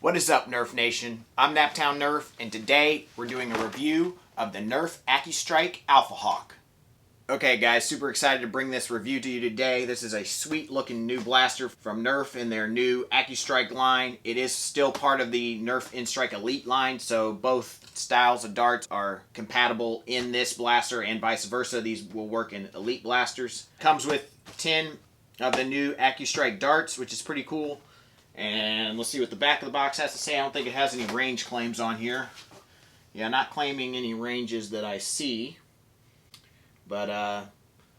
What is up, Nerf Nation? I'm Naptown Nerf, and today we're doing a review of the Nerf Accustrike Alphahawk. Okay guys, super excited to bring this review to you today. This is a sweet looking new blaster from Nerf in their new Accustrike line. It is still part of the Nerf Instrike Elite line, so both styles of darts are compatible in this blaster and vice versa. These will work in Elite blasters. Comes with 10 of the new Accustrike darts, which is pretty cool. And let's see what the back of the box has to say. I don't think it has any range claims on here. Yeah, not claiming any ranges that I see. But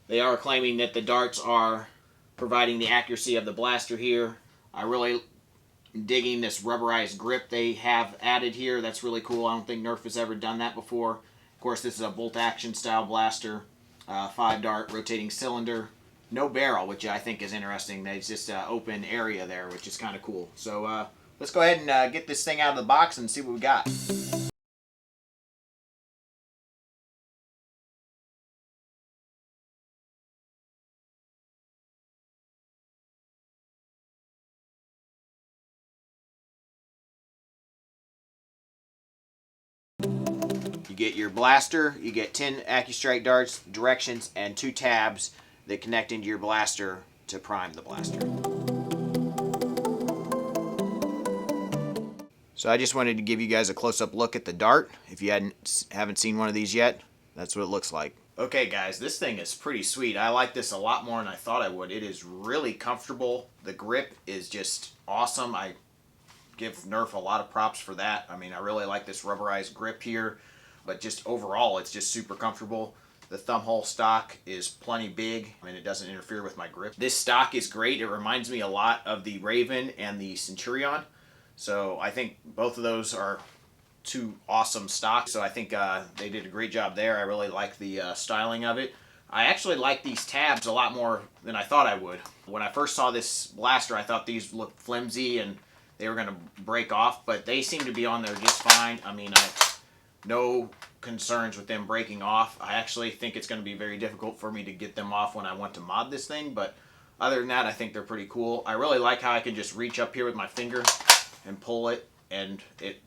they are claiming that the darts are providing the accuracy of the blaster here. I really am digging this rubberized grip they have added here. That's really cool. I don't think Nerf has ever done that before. Of course, this is a bolt action style blaster. 5-dart rotating cylinder. No barrel, which I think is interesting. It's just an open area there, which is kind of cool. So let's go ahead and get this thing out of the box and see what we got. You get your blaster, you get 10 Accustrike darts, directions, and 2 tabs that connect into your blaster to prime the blaster. So I just wanted to give you guys a close-up look at the dart. If you haven't seen one of these yet, that's what it looks like. Okay guys, this thing is pretty sweet. I like this a lot more than I thought I would. It is really comfortable. The grip is just awesome. I give Nerf a lot of props for that. I mean, I really like this rubberized grip here, but just overall, it's just super comfortable. The thumb hole stock is plenty big. I mean, it doesn't interfere with my grip. This stock is great. It reminds me a lot of the Raven and the Centurion. So I think both of those are two awesome stocks. So I think they did a great job there. I really like the styling of it. I actually like these tabs a lot more than I thought I would. When I first saw this blaster, I thought these looked flimsy and they were going to break off, but they seem to be on there just fine. I mean, no concerns with them breaking off. I actually think it's going to be very difficult for me to get them off when I want to mod this thing, but other than that, I think they're pretty cool. I really like how I can just reach up here with my finger and pull it, and it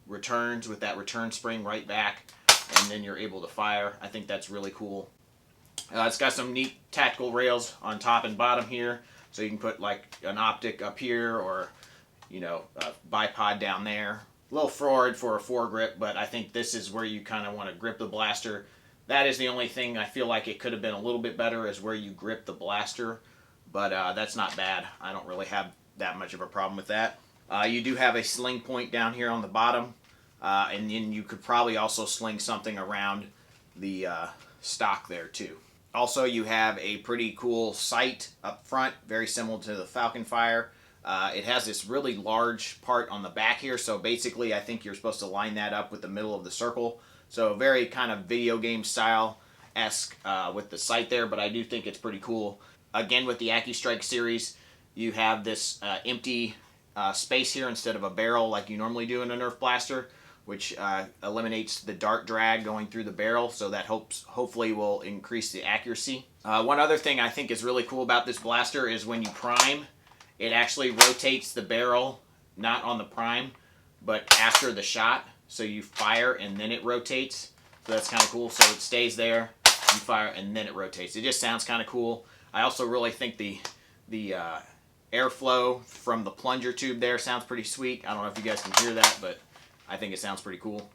returns with that return spring right back, and then you're able to fire. I think that's really cool. It's got some neat tactical rails on top and bottom here, so you can put like an optic up here or, you know, a bipod down there. A little forward for a foregrip, but I think this is where you kind of want to grip the blaster. That is the only thing I feel like it could have been a little bit better, is where you grip the blaster, but that's not bad. I don't really have that much of a problem with that. You do have a sling point down here on the bottom, and then you could probably also sling something around the stock there too. Also, you have a pretty cool sight up front, very similar to the Falcon Fire. It has this really large part on the back here, so basically I think you're supposed to line that up with the middle of the circle. So very kind of video game style-esque with the sight there, but I do think it's pretty cool. Again, with the Accustrike series, you have this empty space here instead of a barrel like you normally do in a Nerf blaster, which eliminates the dart drag going through the barrel, so that hopefully will increase the accuracy. One other thing I think is really cool about this blaster is when you prime, it actually rotates the barrel, not on the prime, but after the shot. So you fire and then it rotates. So that's kind of cool. So it stays there, you fire, and then it rotates. It just sounds kind of cool. I also really think the airflow from the plunger tube there sounds pretty sweet. I don't know if you guys can hear that, but I think it sounds pretty cool.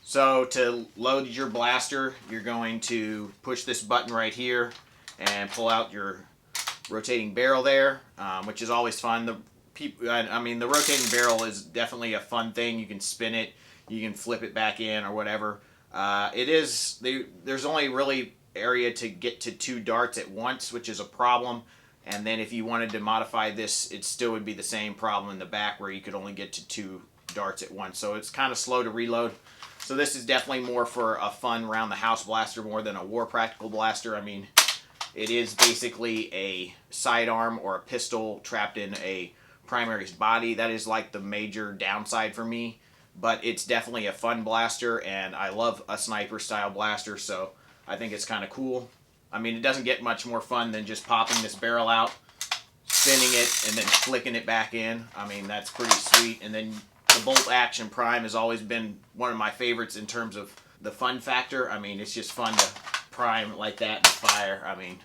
So to load your blaster, you're going to push this button right here and pull out your rotating barrel there, which is always fun. I mean, the rotating barrel is definitely a fun thing. You can spin it, you can flip it back in or whatever. There's only really area to get to 2 darts at once, which is a problem. And then if you wanted to modify this, it still would be the same problem in the back where you could only get to 2 darts at once. So it's kind of slow to reload. So this is definitely more for a fun around the house blaster more than a war practical blaster. I mean, it is basically a sidearm or a pistol trapped in a primary's body. That is like the major downside for me, but it's definitely a fun blaster, and I love a sniper style blaster, so I think it's kind of cool. I mean, it doesn't get much more fun than just popping this barrel out, spinning it and then flicking it back in. I mean, that's pretty sweet. And then the bolt action prime has always been one of my favorites in terms of the fun factor. I mean, it's just fun to prime like that and fire. I mean,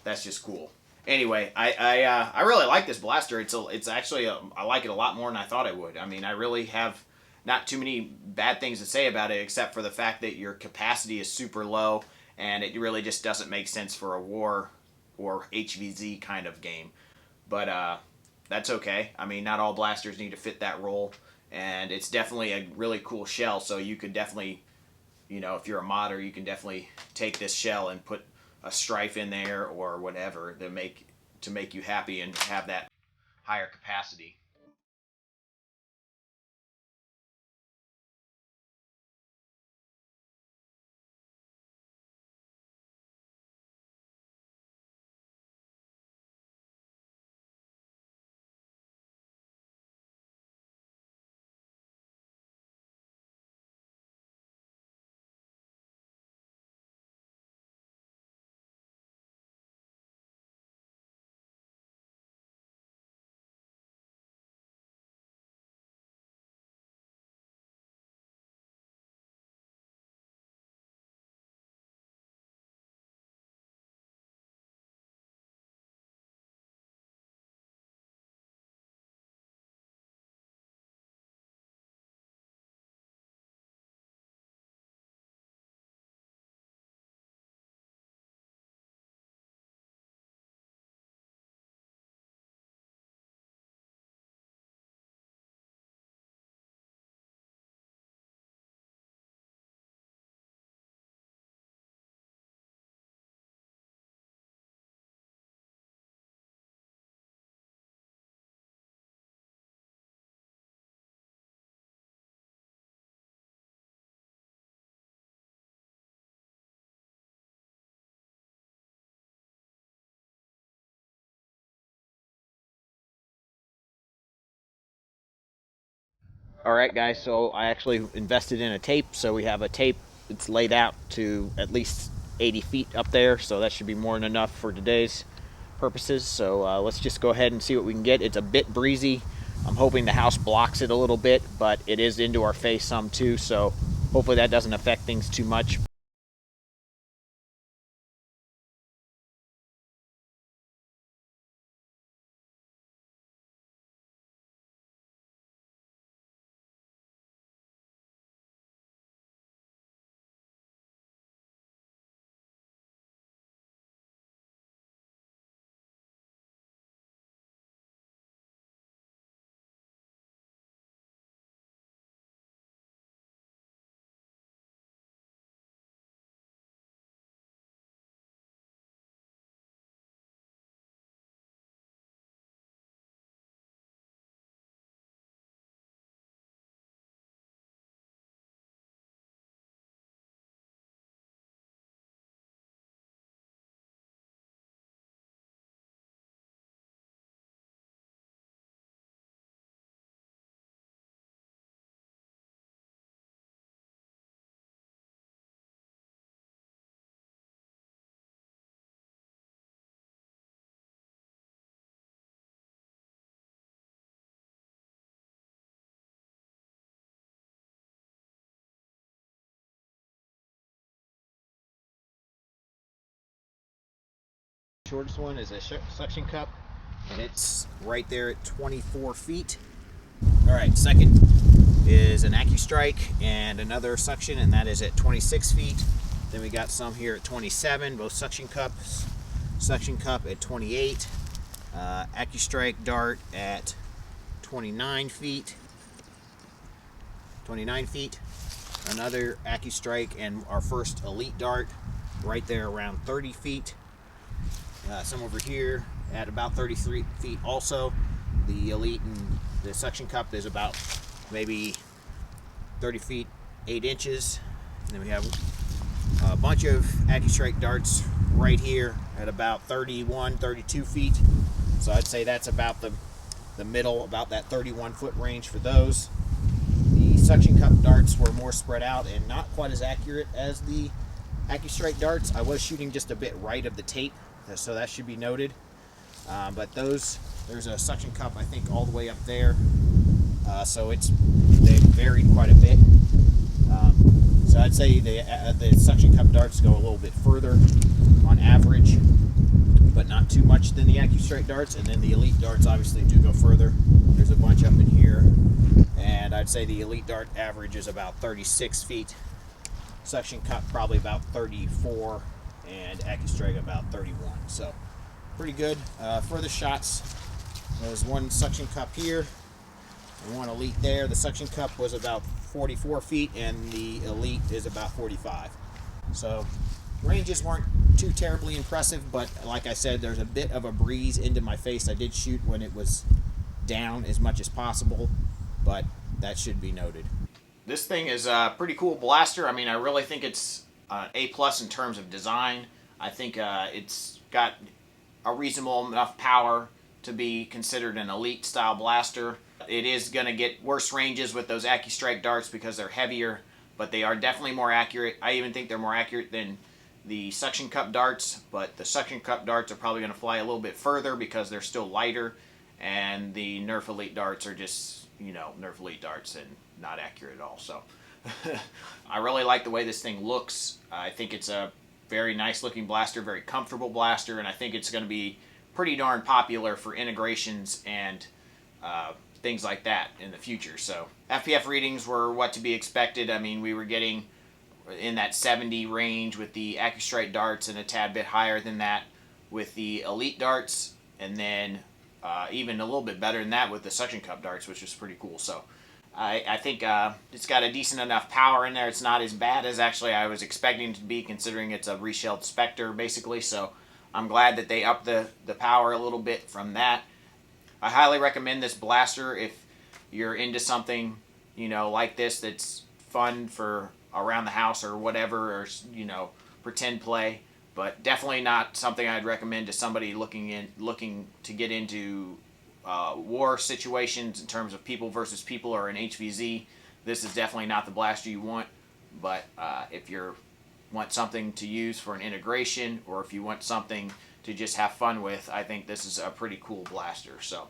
that's just cool. Anyway, I really like this blaster. It's actually I like it a lot more than I thought I would. I mean, I really have not too many bad things to say about it, except for the fact that your capacity is super low, and it really just doesn't make sense for a war or HVZ kind of game. But that's okay. I mean, not all blasters need to fit that role, and it's definitely a really cool shell. So you could definitely, you know, if you're a modder, you can definitely take this shell and put a strife in there or whatever to make you happy and have that higher capacity. All right, guys, so I actually invested in a tape, so we have a tape that's laid out to at least 80 feet up there, so that should be more than enough for today's purposes. So let's just go ahead and see what we can get. It's a bit breezy. I'm hoping the house blocks it a little bit, but it is into our face some too, so hopefully that doesn't affect things too much. Shortest one is a suction cup, and it's right there at 24 feet. All right, second is an Accustrike and another suction, and that is at 26 feet. Then we got some here at 27, both suction cups. Suction cup at 28. Accustrike dart at 29 feet. 29 feet. Another Accustrike and our first elite dart right there around 30 feet. Some over here at about 33 feet also. The elite and the suction cup is about maybe 30 feet 8 inches. And then we have a bunch of Accustrike darts right here at about 31, 32 feet. So I'd say that's about the middle, about that 31 foot range for those. The suction cup darts were more spread out and not quite as accurate as the Accustrike darts. I was shooting just a bit right of the tape, so that should be noted. But there's a suction cup, I think, all the way up there. So they varied quite a bit. So I'd say the suction cup darts go a little bit further on average, but not too much than the Accustrike darts. And then the Elite darts obviously do go further. There's a bunch up in here. And I'd say the Elite dart average is about 36 feet. Suction cup probably about 34, and Accustrike about 31. So pretty good. For the shots, there's one suction cup here and one Elite there. The suction cup was about 44 feet and the Elite is about 45. So ranges weren't too terribly impressive, but like I said, there's a bit of a breeze into my face. I did shoot when it was down as much as possible, but that should be noted. This thing is a pretty cool blaster. I mean, I really think it's A+ in terms of design. I think it's got a reasonable enough power to be considered an Elite style blaster. It is going to get worse ranges with those Accustrike darts because they're heavier, but they are definitely more accurate. I even think they're more accurate than the suction cup darts, but the suction cup darts are probably going to fly a little bit further because they're still lighter, and the Nerf Elite darts are just, you know, Nerf Elite darts and not accurate at all. So I really like the way this thing looks. I think it's a very nice looking blaster, very comfortable blaster, and I think it's going to be pretty darn popular for integrations and things like that in the future. So FPF readings were what to be expected. I mean, we were getting in that 70 range with the Accustrike darts and a tad bit higher than that with the Elite darts, and then even a little bit better than that with the suction cup darts, which is pretty cool. So I think it's got a decent enough power in there. It's not as bad as actually I was expecting it to be, considering it's a reshelled Spectre basically. So I'm glad that they upped the power a little bit from that. I highly recommend this blaster if you're into something, you know, like this that's fun for around the house or whatever, or, you know, pretend play. But definitely not something I'd recommend to somebody looking to get into war situations in terms of people versus people or an HVZ. This is definitely not the blaster you want. But if you want something to use for an integration, or if you want something to just have fun with, I think this is a pretty cool blaster. So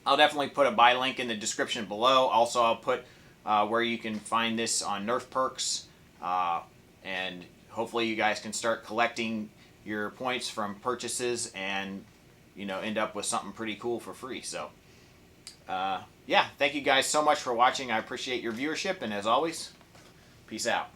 I'll definitely put a buy link in the description below. Also, I'll put where you can find this on Nerf Perks, and hopefully you guys can start collecting your points from purchases and, you know, end up with something pretty cool for free. So yeah, thank you guys so much for watching. I appreciate your viewership, and as always, peace out.